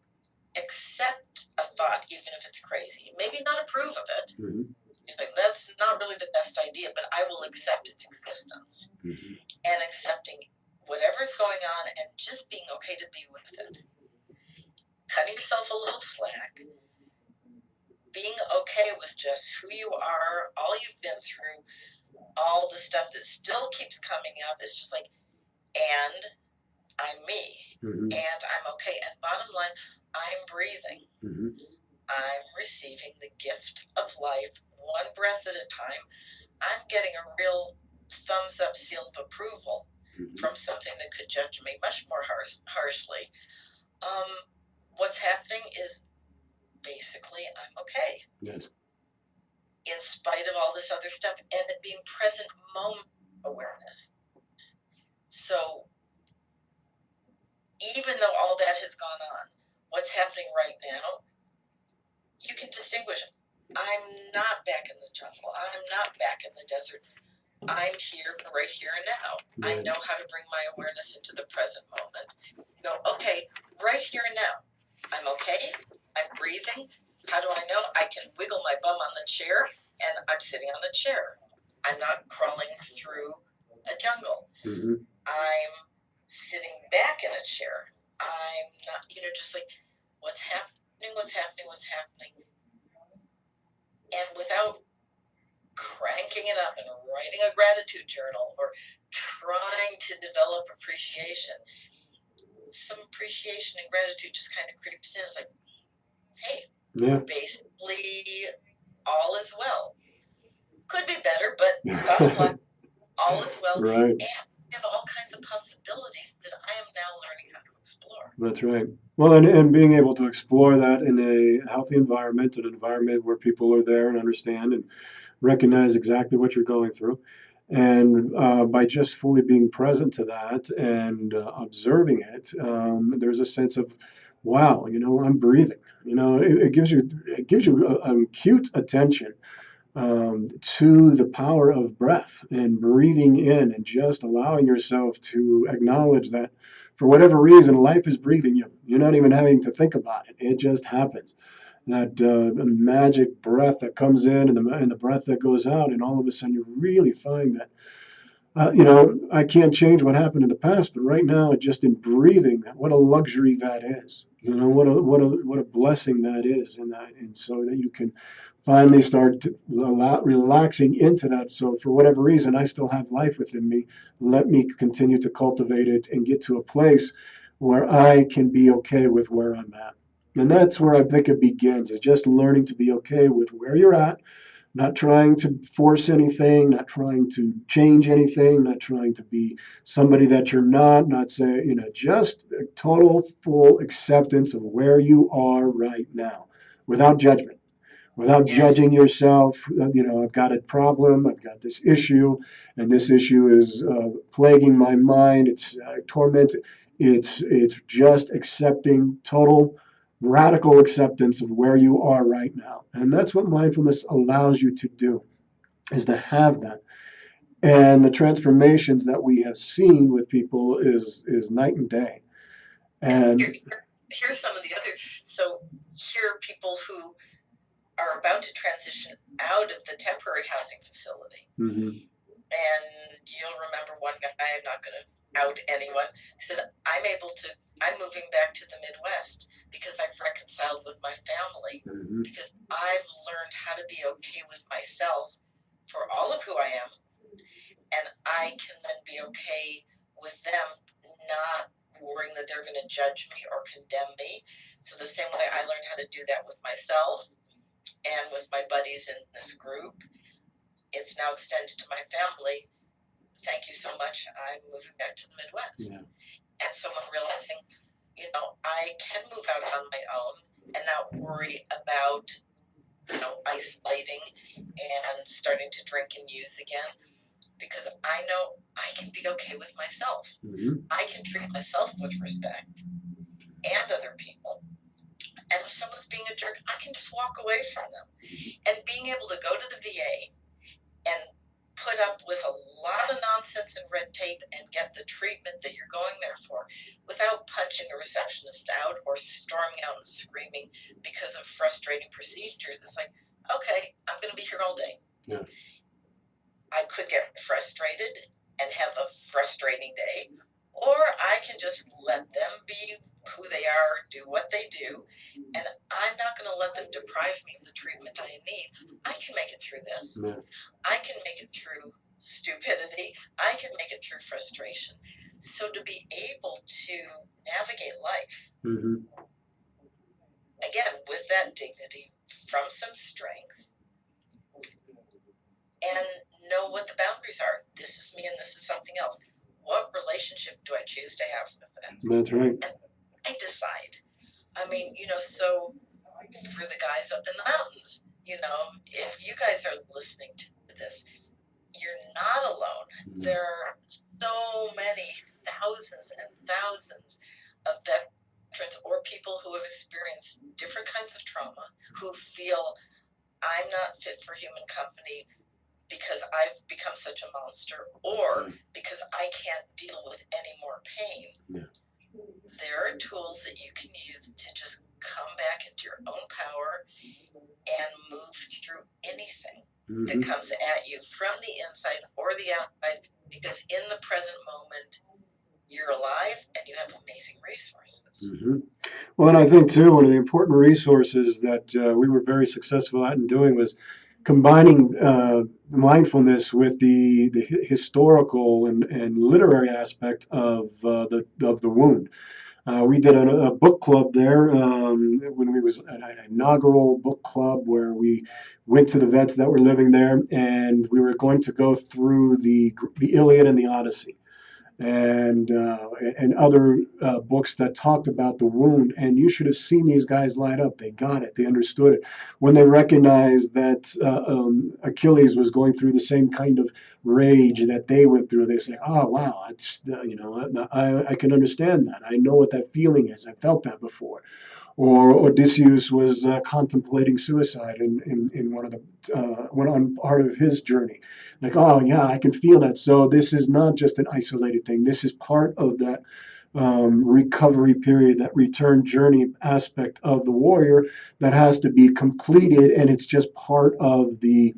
accept a thought, even if it's crazy, maybe not approve of it, it's like, that's not really the best idea, but I will accept its existence. And accepting whatever's going on and just being okay to be with it, cutting yourself a little slack, being okay with just who you are, all you've been through, all the stuff that still keeps coming up. It's just like, and I'm me, and I'm okay. And bottom line, I'm breathing. I'm receiving the gift of life one breath at a time. I'm getting a real thumbs up seal of approval from something that could judge me much more harshly. What's happening is basically I'm okay. Yes. in spite of all this other stuff, and it being present moment awareness. So even though all that has gone on, what's happening right now, you can distinguish. I'm not back in the jungle. I'm not back in the desert. I'm here, right here and now. I know how to bring my awareness into the present moment. Go, okay, right here and now. I'm okay. I'm breathing. How do I know? I can wiggle my bum on the chair, and I'm sitting on the chair. I'm not crawling through a jungle. Mm-hmm. I'm sitting back in a chair. I'm not, just like, what's happening, what's happening, what's happening. And without cranking it up and writing a gratitude journal or trying to develop appreciation, some appreciation and gratitude just kind of creeps in. It's like, hey, basically all is well. Could be better, but bottom line, all is well. Right. And we have all kinds of possibilities that I am now learning how to explore. That's right. Well, and being able to explore that in a healthy environment, an environment where people are there and understand and recognize exactly what you're going through. And by just fully being present to that and observing it, there's a sense of, wow, I'm breathing. It gives you an acute attention to the power of breath and breathing in and just allowing yourself to acknowledge that for whatever reason, life is breathing you. You're not even having to think about it. It just happens. That magic breath that comes in and the breath that goes out, and all of a sudden you really find that I can't change what happened in the past, but right now, just in breathing, what a luxury that is. What a blessing that is, and so that you can finally start relaxing into that. So for whatever reason, I still have life within me. Let me continue to cultivate it and get to a place where I can be okay with where I'm at. And that's where I think it begins, is just learning to be okay with where you're at, not trying to force anything, not trying to change anything, not trying to be somebody that you're not saying, just a total full acceptance of where you are right now without judgment, without judging yourself. I've got a problem, I've got this issue, and this issue is plaguing my mind, it's tormenting. It's just accepting total radical acceptance of where you are right now. And that's what mindfulness allows you to do, is to have that. And the transformations that we have seen with people is night and day. And here's some of the other. So here are people who are about to transition out of the temporary housing facility. Mm-hmm. And you'll remember one guy, I'm not going to out anyone, said, I'm moving back to the Midwest because I've reconciled with my family, Mm-hmm. because I've learned how to be okay with myself for all of who I am, and I can then be okay with them not worrying that they're going to judge me or condemn me. So the same way I learned how to do that with myself and with my buddies in this group, it's now extended to my family. Thank you so much. I'm moving back to the Midwest. Yeah. And so I'm realizing, I can move out on my own and not worry about, isolating and starting to drink and use again, because I know I can be okay with myself. Mm-hmm. I can treat myself with respect and other people. And if someone's being a jerk, I can just walk away from them. And being able to go to the VA and put up with a lot of nonsense and red tape and get the treatment that you're going there for without punching a receptionist out or storming out and screaming because of frustrating procedures. It's like, okay, I'm going to be here all day. Yeah. I could get frustrated and have a frustrating day, or I can just let them be who they are, do what they do, and I'm not going to let them deprive me of the treatment I need. I can make it through this. Yeah. I can make it through stupidity. I can make it through frustration. So to be able to navigate life, Mm-hmm. again, with that dignity, from some strength, and know what the boundaries are. This is me and this is something else. What relationship do I choose to have with that? That's right. And I decide. I mean, so for the guys up in the mountains, You know, if you guys are listening to this, you're not alone. No. There are so many thousands and thousands of veterans or people who have experienced different kinds of trauma who feel I'm not fit for human company because I've become such a monster or because I can't deal with any more pain. Yeah. There are tools that you can use to just come back into your own power and move through anything that comes at you from the inside or the outside, because in the present moment, you're alive and you have amazing resources. Well, and I think too, one of the important resources that we were very successful at in doing was combining mindfulness with the historical and literary aspect of the wound. We did a book club there when we was an inaugural book club where we went to the vets that were living there, and we were going to go through the Iliad and the Odyssey and other books that talked about the wound. And you should have seen these guys light up. They got it. They understood it. When they recognized that Achilles was going through the same kind of rage that they went through, they say, "Oh wow, it's I can understand that. I know what that feeling is. I felt that before." Or Odysseus was contemplating suicide in one of the one on part of his journey. Like, oh yeah, I can feel that. So this is not just an isolated thing. This is part of that recovery period, that return journey aspect of the warrior that has to be completed, and it's just part of the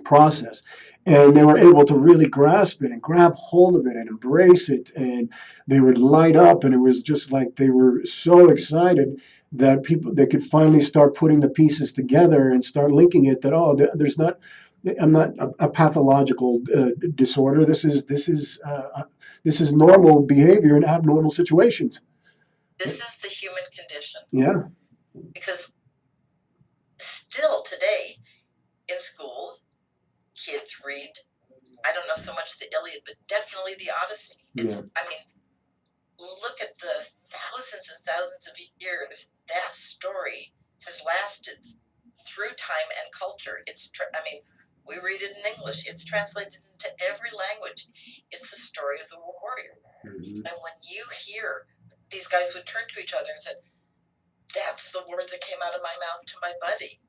process. And they were able to really grasp it and grab hold of it and embrace it, and they would light up, and it was just like they were so excited that people they could finally start putting the pieces together and start linking it that there's not I'm not a pathological disorder. This is normal behavior in abnormal situations. This is the human condition. Yeah. Because still today in school, kids read, I don't know so much the Iliad, but definitely the Odyssey. I mean, look at the thousands and thousands of years that story has lasted through time and culture. We read it in English. It's translated into every language. It's the story of the warrior. And when you hear, these guys would turn to each other and say, "That's the words that came out of my mouth to my buddy."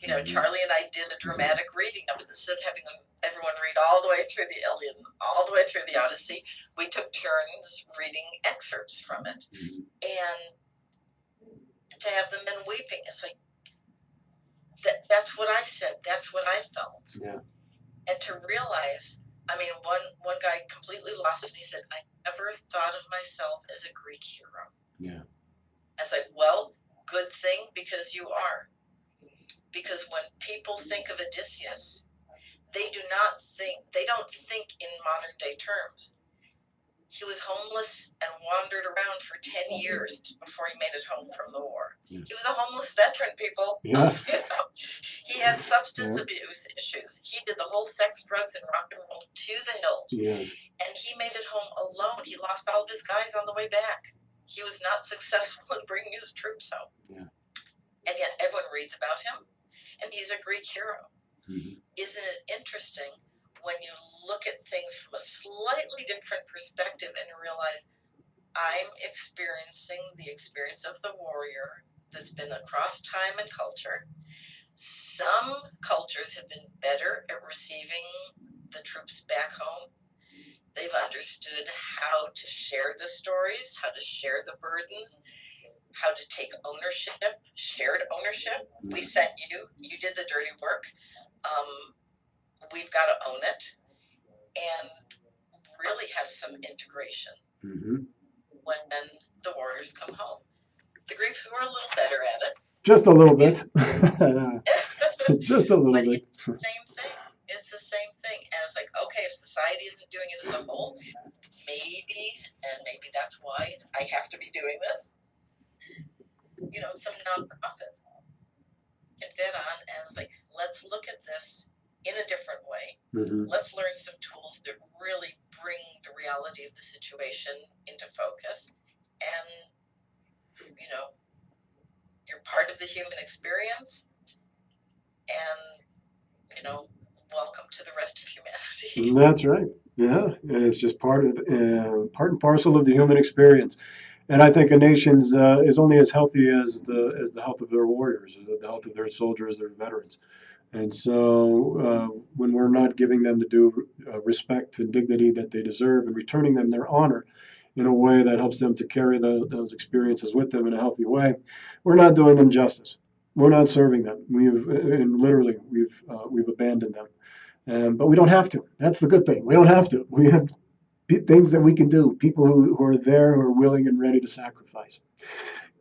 You know, Charlie and I did a dramatic reading of it. Instead of having everyone read all the way through the Iliad, all the way through the Odyssey, we took turns reading excerpts from it. And to have the men weeping, it's like, that's what I said. That's what I felt. Yeah. And to realize, I mean, one guy completely lost it. And he said, "I never thought of myself as a Greek hero." Yeah. I was like, well, good thing, because you are. Because when people think of Odysseus, they don't think in modern day terms. He was homeless and wandered around for 10 years before he made it home from the war. Yeah. He was a homeless veteran, people. Yeah. You know? He had substance abuse issues. He did the whole sex, drugs, and rock and roll to the hilt. Yes. And he made it home alone. He lost all of his guys on the way back. He was not successful in bringing his troops home. Yeah. And yet everyone reads about him, and he's a Greek hero. Mm-hmm. Isn't it interesting when you look at things from a slightly different perspective and realize I'm experiencing the experience of the warrior that's been across time and culture. Some cultures have been better at receiving the troops back home. They've understood how to share the stories, how to share the burdens, how to take ownership, shared ownership. We sent you, you did the dirty work. We've got to own it and really have some integration when the warriors come home. The Greeks were a little better at it. Just a little bit. Just a little bit. It's the same thing. It's the same thing. And it's like, okay, if society isn't doing it as a whole, maybe that's why I have to be doing this. You know, some nonprofits can get on and it's like, let's look at this in a different way. Let's learn some tools that really bring the reality of the situation into focus. And, you know, you're part of the human experience. and, welcome to the rest of humanity. That's right. Yeah, and it's just part and parcel of the human experience. And I think a nation's is only as healthy as the health of their warriors, the health of their soldiers, their veterans. And so, when we're not giving them the due respect and dignity that they deserve, and returning them their honor in a way that helps them to carry those experiences with them in a healthy way, we're not doing them justice. We're not serving them. We've abandoned them. But we don't have to. That's the good thing. We don't have to. We have things that we can do. People who are there, who are willing and ready to sacrifice.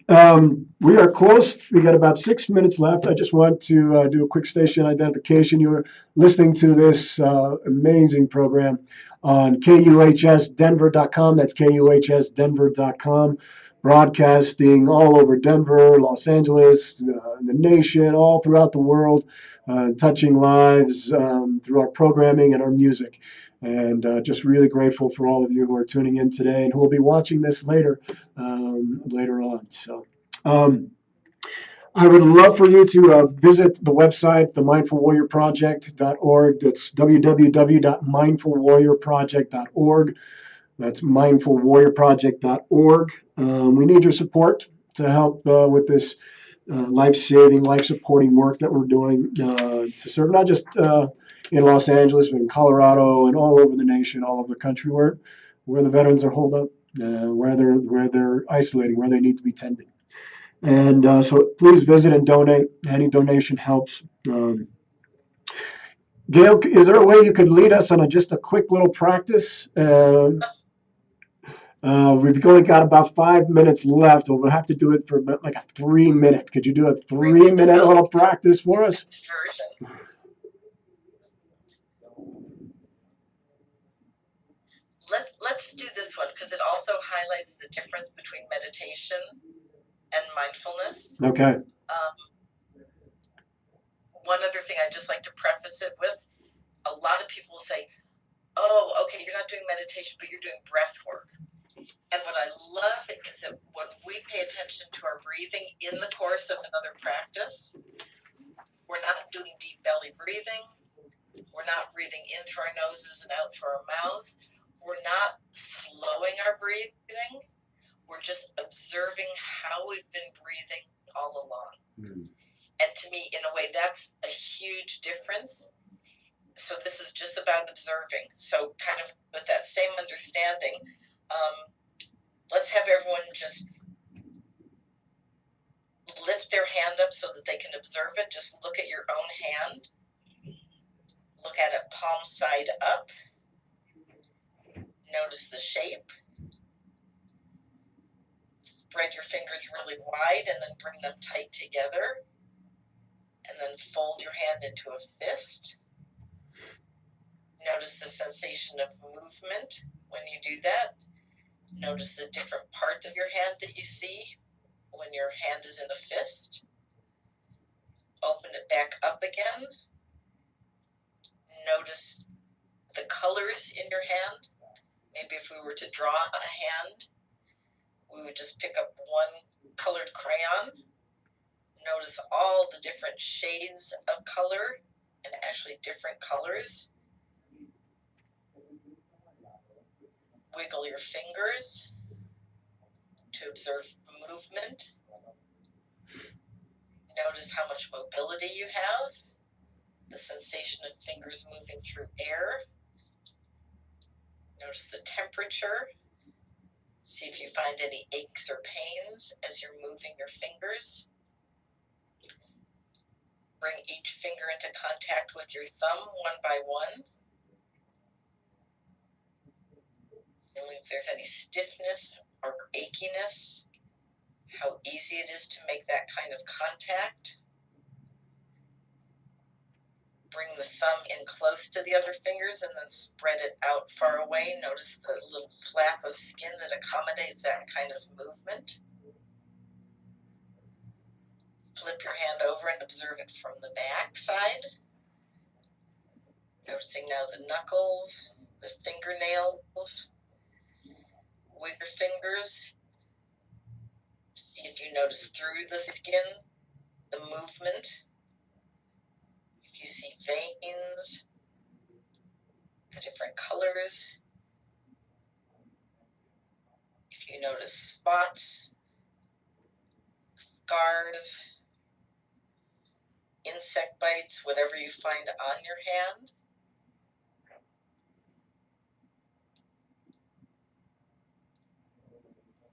We are close. We got about 6 minutes left. I just want to do a quick station identification. You're listening to this amazing program on KUHSdenver.com. That's KUHSdenver.com. Broadcasting all over Denver, Los Angeles, the nation, all throughout the world, touching lives through our programming and our music. And just really grateful for all of you who are tuning in today and who will be watching this later on. So I would love for you to visit the website, themindfulwarriorproject.org. That's www.mindfulwarriorproject.org. That's mindfulwarriorproject.org. We need your support to help with this life-saving, life-supporting work that we're doing to serve not just in Los Angeles, but in Colorado and all over the nation, all over the country, where the veterans are holed up, where they're isolating, where they need to be tended. And so please visit and donate. Any donation helps. Gail, is there a way you could lead us on just a quick little practice? We've only got about 5 minutes left, so we'll have to do it for like a 3 minute. Could you do a 3 minute little practice for us? Let's do this one because it also highlights the difference between meditation and mindfulness. Okay. One other thing I'd just like to preface it with, a lot of people will say, oh, okay, you're not doing meditation, but you're doing breath work. And what I love is that when we pay attention to our breathing in the course of another practice, we're not doing deep belly breathing. We're not breathing in through our noses and out through our mouths. We're not slowing our breathing. We're just observing how we've been breathing all along. Mm. And to me, in a way, that's a huge difference. So this is just about observing. So kind of with that same understanding, let's have everyone just lift their hand up so that they can observe it. Just look at your own hand. Look at it palm side up. Notice the shape. Spread your fingers really wide and then bring them tight together. And then fold your hand into a fist. Notice the sensation of movement when you do that. Notice the different parts of your hand that you see when your hand is in a fist. Open it back up again. Notice the colors in your hand. Maybe if we were to draw a hand, we would just pick up one colored crayon. Notice all the different shades of color and actually different colors. Wiggle your fingers to observe movement. Notice how much mobility you have. The sensation of fingers moving through air. Notice the temperature. See if you find any aches or pains as you're moving your fingers. Bring each finger into contact with your thumb one by one. And if there's any stiffness or achiness, how easy it is to make that kind of contact. Bring the thumb in close to the other fingers and then spread it out far away. Notice the little flap of skin that accommodates that kind of movement. Flip your hand over and observe it from the back side. Noticing now the knuckles, the fingernails. With your fingers, see if you notice through the skin, the movement. you see veins, the different colors, if you notice spots, scars, insect bites, whatever you find on your hand.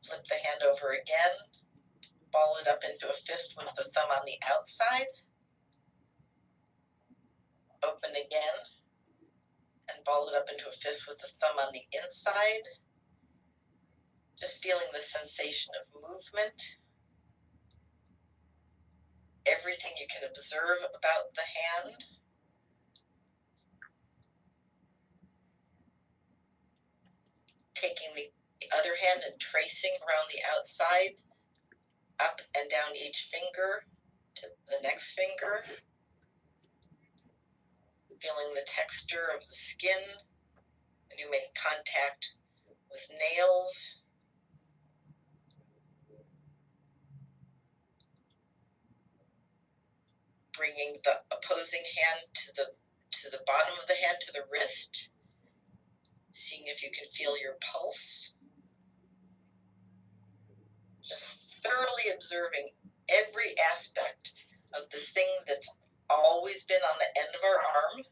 Flip the hand over again, ball it up into a fist with the thumb on the outside, open again, and ball it up into a fist with the thumb on the inside. Just feeling the sensation of movement, everything you can observe about the hand. Taking the other hand and tracing around the outside, up and down each finger to the next finger. Feeling the texture of the skin when you make contact with nails. Bringing the opposing hand to the bottom of the hand, to the wrist. Seeing if you can feel your pulse. Just thoroughly observing every aspect of this thing that's always been on the end of our arm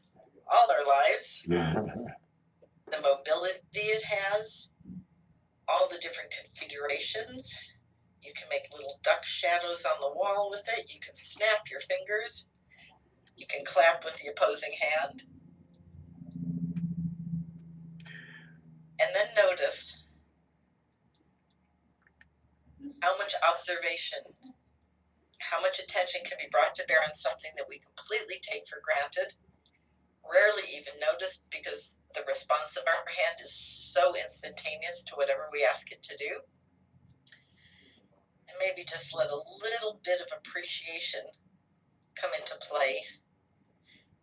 all our lives. The mobility it has, all the different configurations. You can make little duck shadows on the wall with it. You can snap your fingers. You can clap with the opposing hand. And then notice how much observation, how much attention can be brought to bear on something that we completely take for granted, rarely even notice because the response of our hand is so instantaneous to whatever we ask it to do. And maybe just let a little bit of appreciation come into play,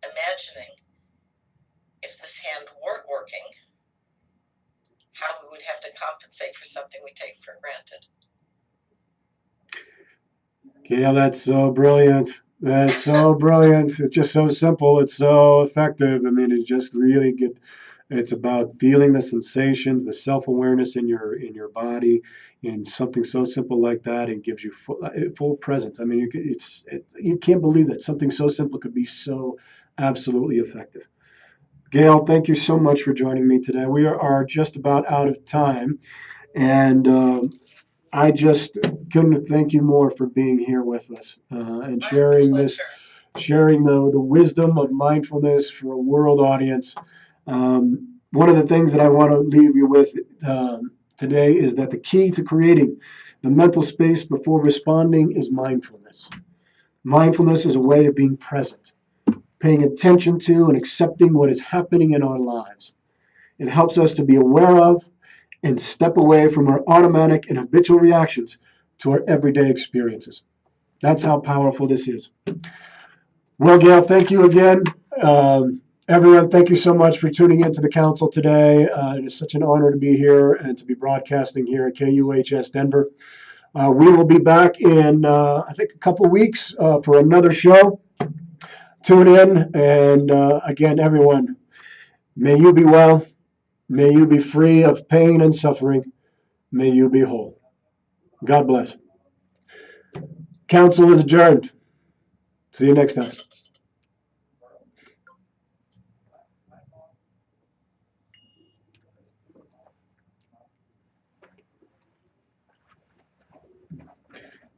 imagining if this hand weren't working, how we would have to compensate for something we take for granted. Gail, that's so brilliant. That's so brilliant. It's just so simple. It's so effective. I mean, it just really it's about feeling the sensations, the self-awareness in your body, in something so simple like that, and gives you full presence. I mean, you can't believe that something so simple could be so absolutely effective. Gail, thank you so much for joining me today. We are just about out of time, and I just couldn't thank you more for being here with us and sharing the wisdom of mindfulness for a world audience. One of the things that I want to leave you with today is that the key to creating the mental space before responding is mindfulness. Mindfulness is a way of being present, paying attention to and accepting what is happening in our lives. It helps us to be aware of and step away from our automatic and habitual reactions to our everyday experiences. That's how powerful this is. Well, Gail, thank you again. Everyone, thank you so much for tuning into the council today. It is such an honor to be here and to be broadcasting here at KUHS Denver. We will be back in, I think, a couple weeks for another show. Tune in, and again, everyone, may you be well. May you be free of pain and suffering. May you be whole. God bless. Council is adjourned. See you next time.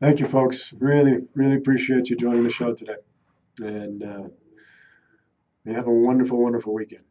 Thank you, folks. Really, really appreciate you joining the show today. And have a wonderful, wonderful weekend.